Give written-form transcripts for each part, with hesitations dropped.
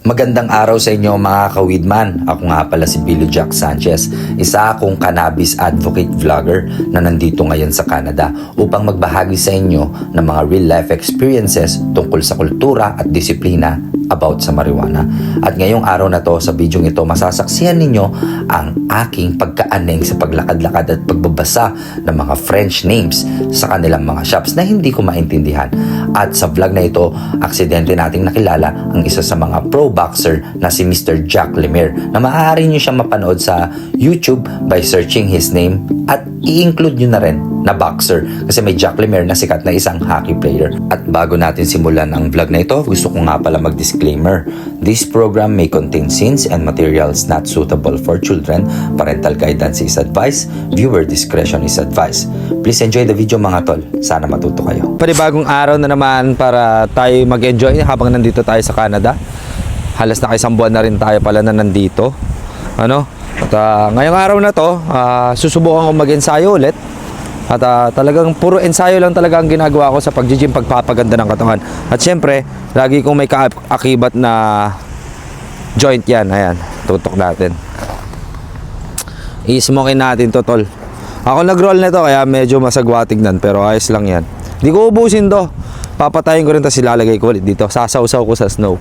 Magandang araw sa inyo mga kawidman. Ako nga pala si Billy Jack Sanchez, isa akong cannabis advocate vlogger na nandito ngayon sa Canada upang magbahagi sa inyo ng mga real life experiences tungkol sa kultura at disiplina about sa marijuana. At ngayong araw na to, sa video ito, masasaksihan ninyo ang aking pagkaaneng sa paglakad-lakad at pagbabasa ng mga French names sa kanilang mga shops na hindi ko maintindihan. At sa vlog na ito, aksidente nating nakilala ang isa sa mga pro boxer na si Mr. Jack Lemire na maaari nyo siyang mapanood sa YouTube by searching his name at i-include nyo na rin na boxer kasi may Jack Lemire na sikat na isang hockey player. At bago natin simulan ang vlog na ito, gusto ko nga pala mag-disclaimer. This program may contain scenes and materials not suitable for children. Parental guidance is advised. Viewer discretion is advised. Please enjoy the video mga tol. Sana matuto kayo. Panibagong araw na naman para tayo mag-enjoy habang nandito tayo sa Canada. Halos na isang buwan na rin tayo pala na nandito. At ngayong araw na to, susubukan ko mag-ensayo ulit. At talagang puro ensayo lang talaga ang ginagawa ko sa pag-gym, pagpapaganda ng katawan. At syempre, lagi kong may kaakibat na joint yan. Ayan, tutok natin. I-smokin natin to, tol. Ako nag-roll nito kaya medyo masagwa tignan, pero ayos lang yan. Hindi ko ubusin to. Papatayin ko rin, tapos ilalagay ko ulit dito. Sasawsaw ko sa snow.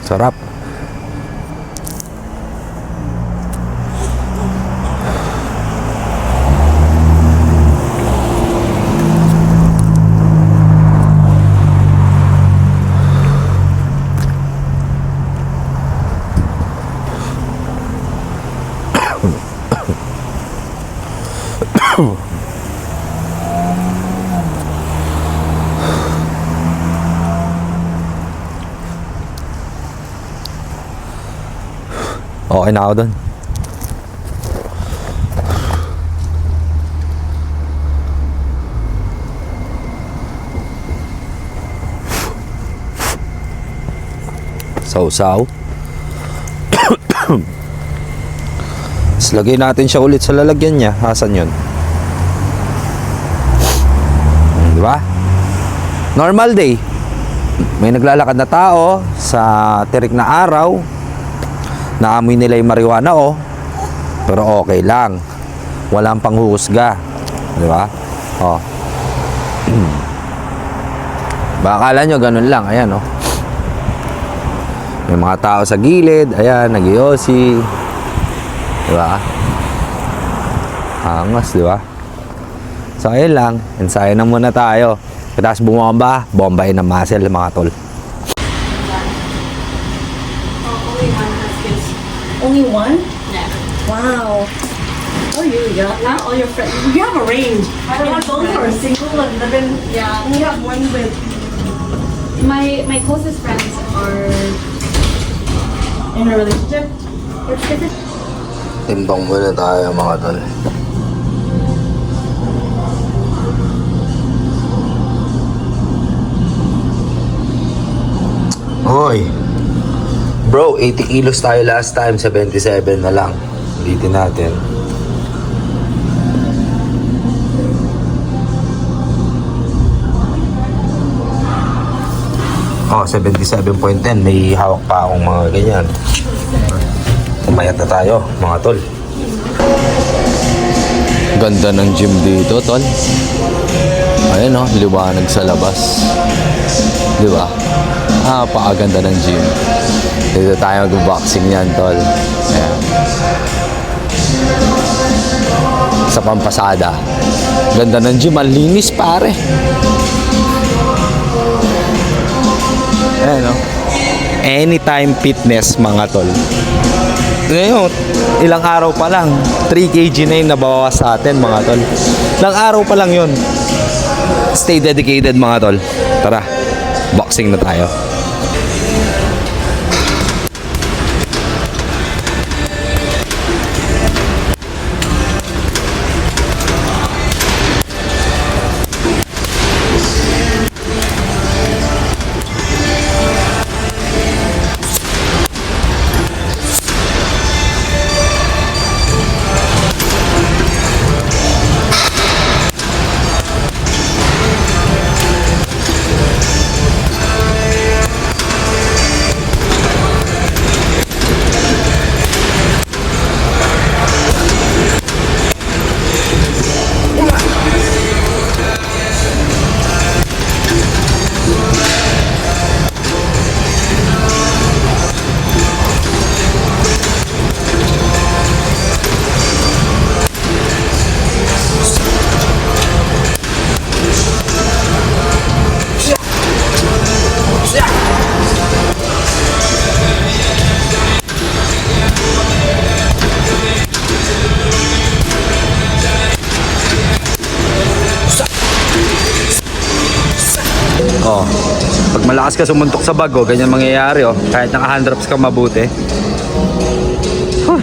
Sarap. Okay na ako doon. Sausaw. Tapos lagay natin siya ulit sa lalagyan niya. Asan yun? Diba? Normal day. May naglalakad na tao sa tirik na araw. Naamoy nila yung marijuana, pero okay lang. Walang panghuhusga. Di ba? Baka akala nyo ganun lang. Ayan, May mga tao sa gilid. Ayan, nag-iossi. Di ba? Angas, di ba? So, ayun lang. Ensayo na muna tayo. Tapos bumomba. Bombahin ng muscle, mga tol. Only one? Yeah. Wow. Oh, you got all your friends. You have a range. You have those who are single and then you have one with. My closest friends are In a relationship. Timbang muna tayo, mga tol. Hoy! Bro, 80 kilos tayo last time, 77 na lang. Ulitin natin. Oh, 77.10. May hawak pa akong mga ganyan. Umayat na tayo, mga tol. Ganda ng gym dito, tol. Ayan, liwanag sa labas. Di ba? Pakaganda ng gym. Dito tayo mag-boxing yan, tol. Ayan. Sa Pampasada. Ganda ng gym. Ang linis, pare. Ayan, Anytime Fitness, mga tol. Ngayon, ilang araw pa lang, 3 kg na yung nabawas sa atin, mga tol. Ilang araw pa lang yun. Stay dedicated, mga tol. Tara, boxing na tayo. Pag malakas ka sumuntok sa bag, oh, ganyan mangyayari, oh. Kahit naka-hand wraps ka mabuti.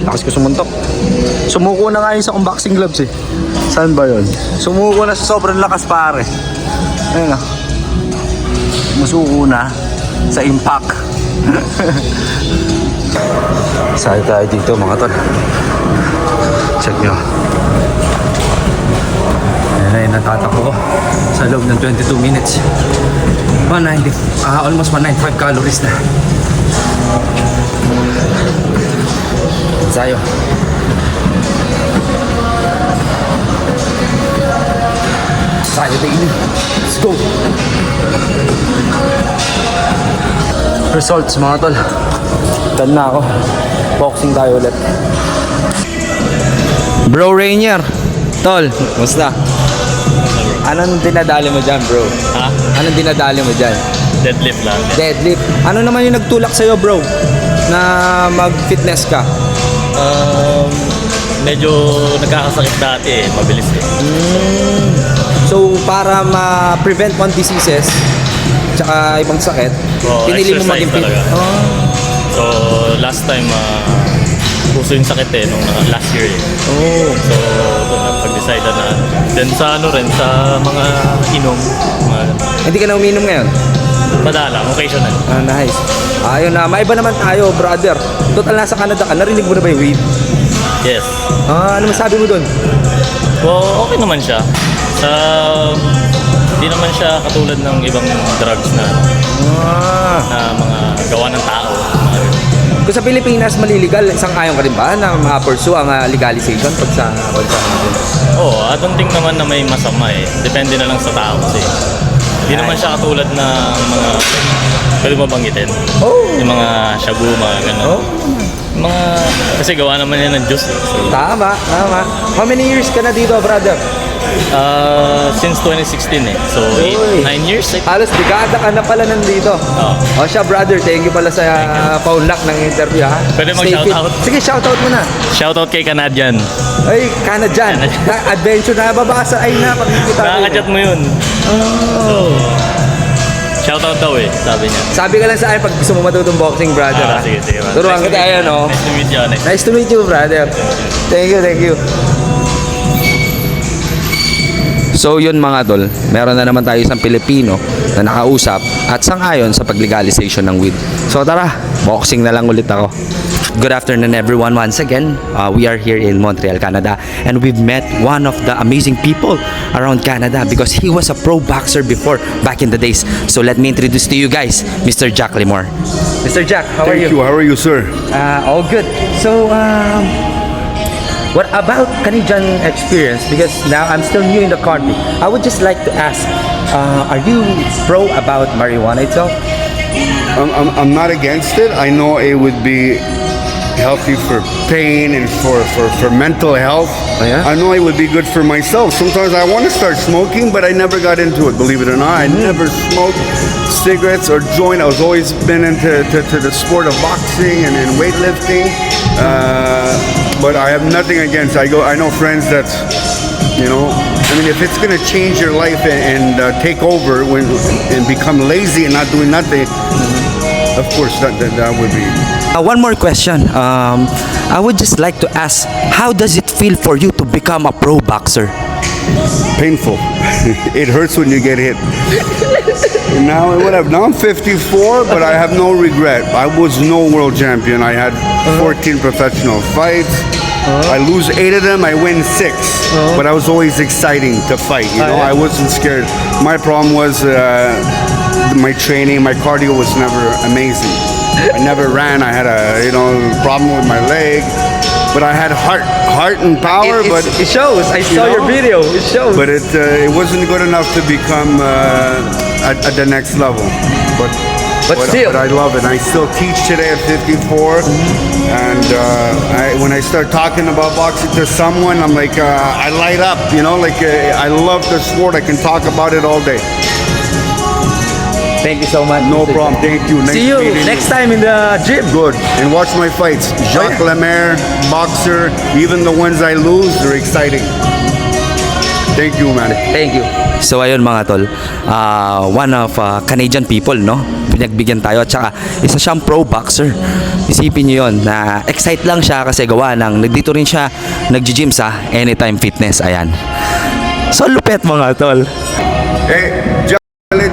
Lakas ko sumuntok. Sumuko na nga yun sa unboxing gloves, eh. Saan ba yun? Sumuko na sa sobrang lakas, pare. Ayun, oh. Masuko na sa impact. Saan tayo dito, mga tol? Check nyo. Ayan na yung natatakbo ko sa loob ng 22 minutes. 190, almost 195 calories na. Sayo. Sayo tayo. Let's go. Results, mga tol. Done na ako. Boxing tayo ulit. Bro Rainier. Tol, musta? Anong dinadali mo dyan, bro? Ha? Anong dinadali mo dyan? Deadlift lang. Deadlift. Ano naman yung nagtulak sa'yo, bro? Na mag-fitness ka? Medyo nagkakasakit dati eh. Mabilis eh. So, para ma-prevent mo ang diseases, tsaka ibang sakit, pinili mo exercise maging fit. talaga. So, last time, puso yung sakit eh, nung last year eh. Oh. So, doon na pag-decide na. Then sa ano rin, sa mga inom, mga Hindi ka na uminom ngayon? madalang, occasional. Nice. Ayun na, maiba naman tayo, brother. Total nasa Canada ka, narinig mo na ba yung weed? Yes. Ano masabi mo dun? So, okay naman siya. Sa, hindi naman siya katulad ng ibang drugs na mga gawa ng tao. Mga ganun. Kung sa Pilipinas maliligal, isang ayon ka rin ba na ma-pursue ang legalization pag sa bansa natin? Oo, I don't think naman na may masama eh. Depende na lang sa tao kasi. Hindi naman siya katulad ng mga, pwede mo banggitin? Oh. Yung mga shabu, mga gano'n. Oh. Mga, kasi gawa naman yan ng juice eh. So, Tama, tama. How many years ka na dito, brother? since 2016 eh. So, Uy. 9 years eh. Halos dekada ka na pala nandito. Oo. O siya, brother, thank you pala sa paunlak ng interview, ha? Pwede Stay fit. mag-shoutout? Sige, shoutout mo na. Shoutout kay Canadian. Ay, Canadian. Adventure na babasa. Ay, pakikita ko. Nakakachat mo yun. Oh. Shoutout daw eh, sabi niya. Sabi ka lang sa akin pag gusto mo matutong boxing, brother. ha? Sige, sige. man. Turuan Nice to kita, meet you. ayan, oh. Nice to meet you. Nice to meet you, brother. Thank you, thank you. So yun mga tol, meron na naman tayo isang Pilipino na nakausap at sang-ayon sa pag-legalization ng weed. So tara, boxing na lang ulit ako. Good afternoon everyone once again. We are here in Montreal, Canada, and we've met one of the amazing people around Canada because he was a pro boxer before, back in the days. So let me introduce to you guys, Mr. Jack Limor. Mr. Jack, how are Thank you. How are you, sir? All good. So, what about Canadian experience? Because now I'm still new in the country. I would just like to ask, are you pro about marijuana itself? I'm not against it. I know it would be healthy for pain and for mental health. Oh, yeah? I know it would be good for myself. Sometimes I want to start smoking, but I never got into it, believe it or not. I never smoked cigarettes or joint. I was always been into to the sport of boxing and weightlifting. But I have nothing against. I know friends that, you know, I mean, if it's gonna change your life and take over and become lazy and not doing nothing, of course that would be. One more question. I would just like to ask, how does it feel for you to become a pro boxer? Painful. It hurts when you get hit. Now, whatever. Now I'm 54, but I have no regret. I was no world champion. I had 14 professional fights. I lose 8 of them. I win 6. But I was always exciting to fight. You know, I wasn't scared. My problem was my training. My cardio was never amazing. I never ran. I had a problem with my leg. But I had heart and power. But it shows. I saw your video. It shows. But it wasn't good enough to become at the next level. But still. I love it. I still teach today at 54. And when I start talking about boxing to someone, I'm like, I light up. You know, like I love the sport. I can talk about it all day. Thank you so much. No Mr. problem. Jack. Thank you. Nice See you meeting next time in the gym. Good. And watch my fights. Jacques Lemaire, boxer. Even the ones I lose, they're exciting. Thank you, man. Thank you. So ayun mga tol, one of Canadian people, no? Pinagbigyan tayo at saka isa siyang pro boxer. Isipin niyo yon na excite lang siya kasi gawa ng dito rin siya nagji-gym sa Anytime Fitness. Ayan. So lupet mga tol. Hey,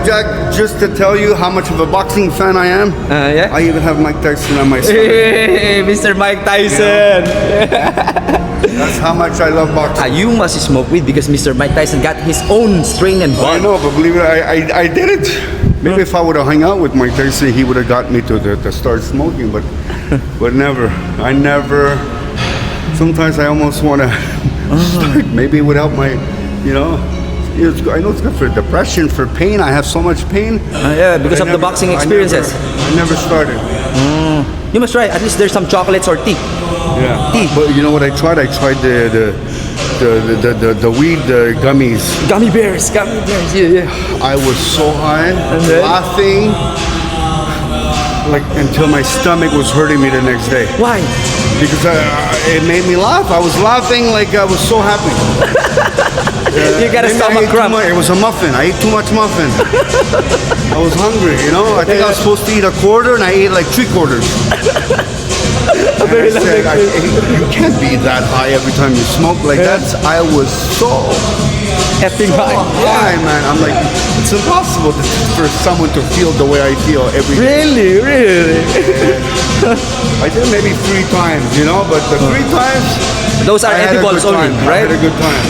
Jack, just to tell you how much of a boxing fan I am, Yeah. I even have Mike Tyson on my stomach. Hey, Mr. Mike Tyson. That's how much I love boxing. You must smoke weed because Mr. Mike Tyson got his own strain and I bond. know, but believe it, I didn't. Maybe if I would have hung out with Mike Tyson, he would have got me to start smoking, but never. I never. Sometimes I almost want to start. Maybe it would help my, you know. I know it's good for depression, for pain. I have so much pain. Yeah, because I of the boxing experiences. I never started. You must try. At least there's some chocolates or tea. Yeah. Tea. But you know what I tried? I tried the weed gummies. Gummy bears. Gummy bears. Yeah, yeah. I was so high, then? laughing, like until my stomach was hurting me the next day. Why? Because it made me laugh. I was laughing like I was so happy. You got a Maybe I stomach ate too cramp. much- It was a muffin. I ate too much muffin. I was hungry, you know. I think I was supposed to eat a quarter, and I ate like 3/4. And I said, you can't be that high every time you smoke like that. I was so Effing high. high, man. I'm like, it's impossible for someone to feel the way I feel every day. Really? I did it maybe 3 times, you know, but the 3 times, Those are I had a edibles good only, time. right? I had a good time.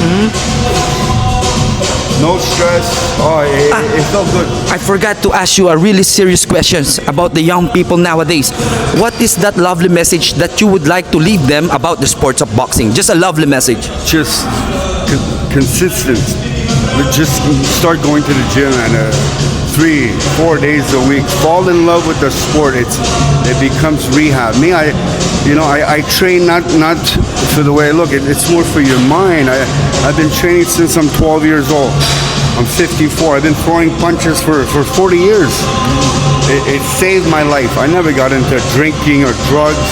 No stress. Oh, it felt good. I forgot to ask you a really serious questions about the young people nowadays. What is that lovely message that you would like to leave them about the sports of boxing? Just a lovely message. Just consistent. Just start going to the gym and 3-4 days a week. Fall in love with the sport. It becomes rehab. Me, I train not for the way I look. It's more for your mind. I've been training since I'm 12 years old. I'm 54. I've been throwing punches for 40 years. It saved my life. I never got into drinking or drugs.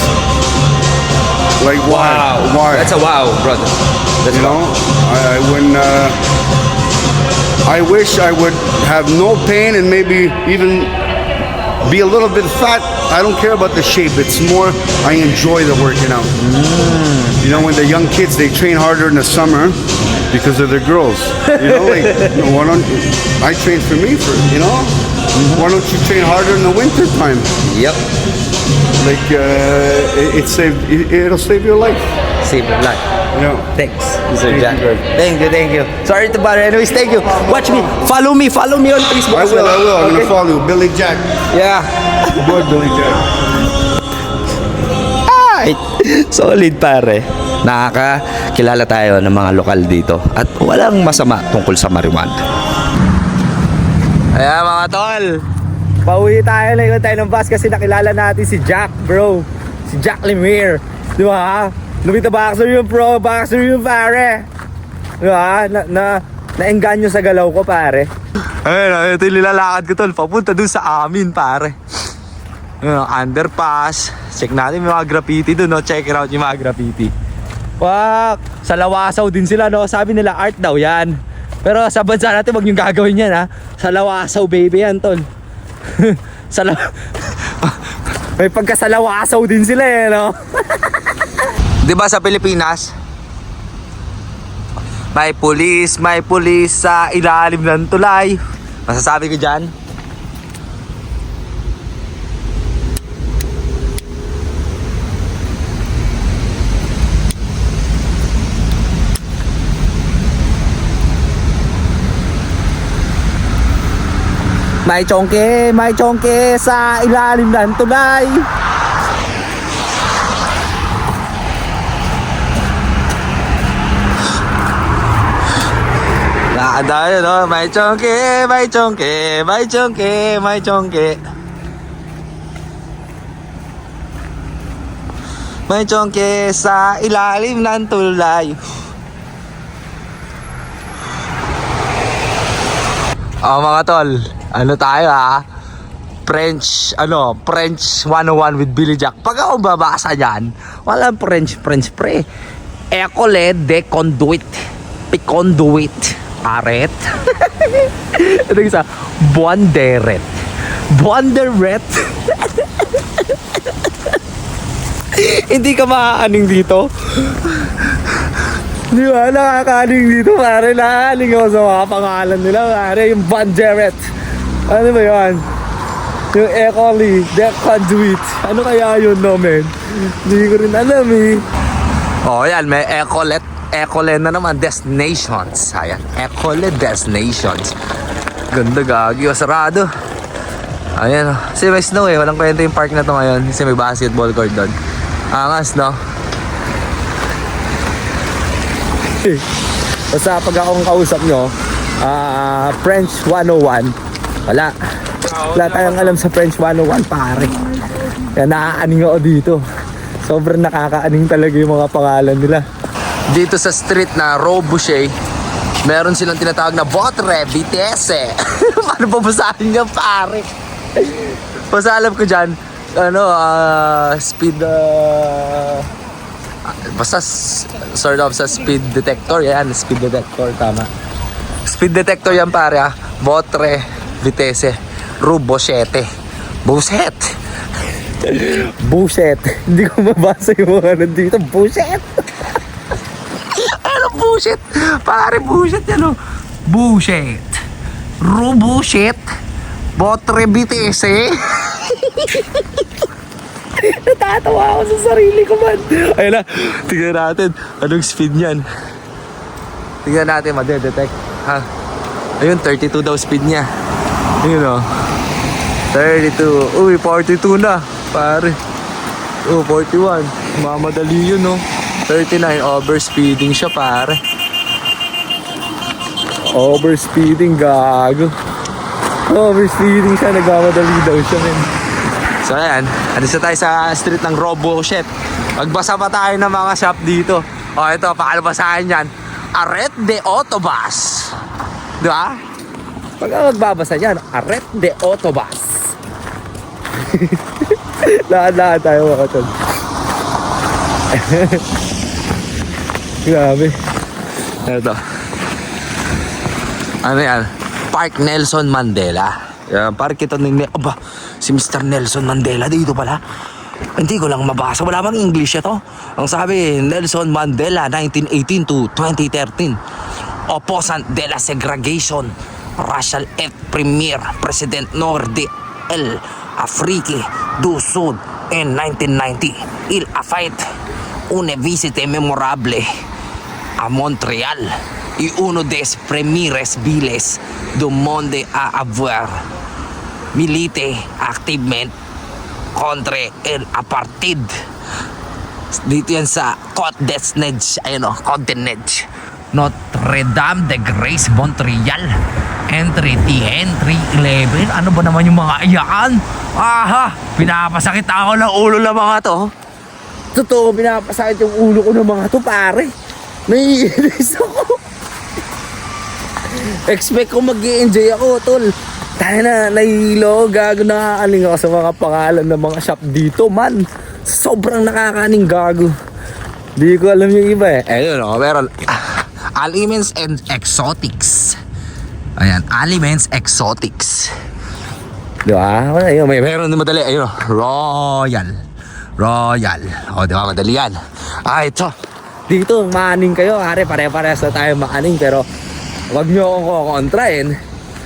Like why? Why? That's a wow, brother. That's You a wow. know, I when I wish I would have no pain and maybe even be a little bit fat. I don't care about the shape. It's more I enjoy the working out. You know, when the young kids they train harder in the summer because of the girls. You know, like why don't I train for me for you know? Why don't you train harder in the winter time? Yep. Like it'll save your life. Save your life. You know. Thanks, Mr. Thank Jack. you, guys. Thank you. Sorry to bother. Anyways, thank you. Watch me. Follow me on Facebook. I as will. well. I'm Okay? gonna follow you, Billy Jack. Yeah. Good, Billy Jack. Ay, solid pare. Nakakakilala tayo ng mga lokal dito at walang masama tungkol sa marijuana. Ayan mga tol, pauwi tayo na ikot tayo ng bus kasi nakilala natin si Jack, bro. Si Jack Lemire. Di ba? Lumita boxer yung pro, boxer yung pare. Di ba? Na-engganyo sa galaw ko pare. Ayun, ito yung nilalakad ko tol, papunta dun sa amin pare. Underpass. Check natin yung mga graffiti dun, no? Check it out yung mga graffiti. Wak! Sa Lawasaw din sila, no? Sabi nila art daw yan. Pero sa bansa natin, wag yung gagawin yan, ha? Sa Lawasaw, baby yan, tol. May pagka sa Lawasaw din sila, eh, no? Diba sa Pilipinas, may pulis sa ilalim ng tulay. Masasabi ko dyan, may chongke sa ilalim ng tulay. Nakadayo, no? May chongke. May chongke sa ilalim ng tulay. Mga tol, ano tayo ha? French 101 with Billy Jack. Pag ako babasa dyan, walang French pre. École de conduite. Piconduit. Aret. Ito isa. Buanderet. Buanderet. Hindi ka maaaning dito. Di ba? Nakakaaning dito, pare. Nakaaning ako sa mga pangalan nila, pare. Yung Buanderet. Ano ba yan? Yung Ecoli, the Conduit. Ano kaya yun, no, men? Hindi ko rin alam, eh. Oh, yan. May Ecole na naman. Destinations. Ayan. Ecole Destinations. Ganda, gagi. Sarado. Ayan, oh. Kasi may snow, eh. Walang kwenta yung park na to ngayon. Kasi may basketball court doon. Angas, no? Basta pag akong kausap nyo, French 101, wala tayong alam sa French 101, pare. Kaya naaaning ako dito. Sobrang nakakaaning talaga yung mga pangalan nila. Dito sa street na Robuche, meron silang tinatawag na Votre Vitesse. Paano pa basahin niya, pare? Basta alam ko dyan, speed, basta sort of sa speed detector. Yan, speed detector, tama. Speed detector yan, pare, ha. Votre Vitesse Robuchete. Buset. Buset. Hindi ko mabasa yung mga nandito. Buset. Ano buset? Pare, buset yan, oh. Buset. Robuchet. Votre Vitesse. Natatawa ako sa sarili ko, man. Ayun na, tingnan natin anong speed niyan. Tingnan natin, madedetect. Ha? Ayun, 32 daw speed niya. Ayun, oh. 32. Uy, 42 na, pare. Oh, 41. Mamadali yun, oh. 39, overspeeding siya, pare. Overspeeding, gago. Overspeeding siya, nagmamadali daw siya, men. So ayan, andito tayo sa street ng Robuchet. Magbasa pa tayo ng mga shop dito. O ito, paano basahin yan? Arret de Autobus. Di ba? Pag magbabasa yan, Arret de Autobus. Lahat tayo mga tol. Grabe. Ito. Ano yan? Park Nelson Mandela. Yan, park ito ng... Aba, si Mr. Nelson Mandela dito pala. Hindi ko lang mabasa. Wala bang English ito? Ang sabi, Nelson Mandela, 1918 to 2013. Opposant de la segregation. Racial et premier President Nord el Afrique du Sud en 1990. Il a fait une visite memorable a Montréal y uno des premiers villes du monde a avoir milité activement contre el apartheid. Dito yan sa Côte des Neiges. Ayun o, Côte des Neiges. Notre-Dame de Grace, Montreal. Entry T-Entry 11. Ano ba naman yung mga iyaan? Aha! Pinapasakit ako ng ulo ng mga to. Totoo, pinapasakit yung ulo ko ng mga to, pare. Naiinis ako. Expect ko mag-i-enjoy ako, tol. Tayo na, nahihilo, gago, nakakaling ako sa mga pangalan ng mga shop dito, man. Sobrang nakakaning gago. Di ko alam yung iba, eh. Ayun, no, meron. Aliments and Exotics. Ayan, Aliments Exotics. Di ba? Ayun, meron din madali. Ayun, Royal. O, di ba, madali yan. Ito. Dito, maaning kayo. Pare-parehas na tayo maaning, pero wag nyo akong kukontrain.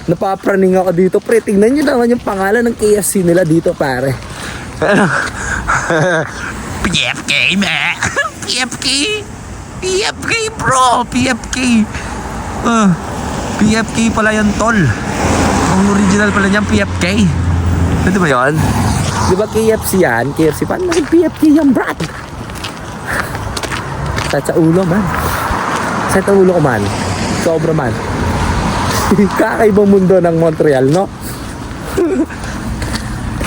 Napapraning ako dito, pre. Tingnan nyo naman yung pangalan ng KFC nila dito, pare. PFK, man. PFK, bro. PFK. PFK pala yan, tol. Ang original pala niyan, PFK. Ito ba yun? Di ba KFC yan? KFC, paano naging PFK yan, brad? Sa ulo, man. Sa ulo ko, man. Sobra, man. Kakaibang mundo ng Montreal, no?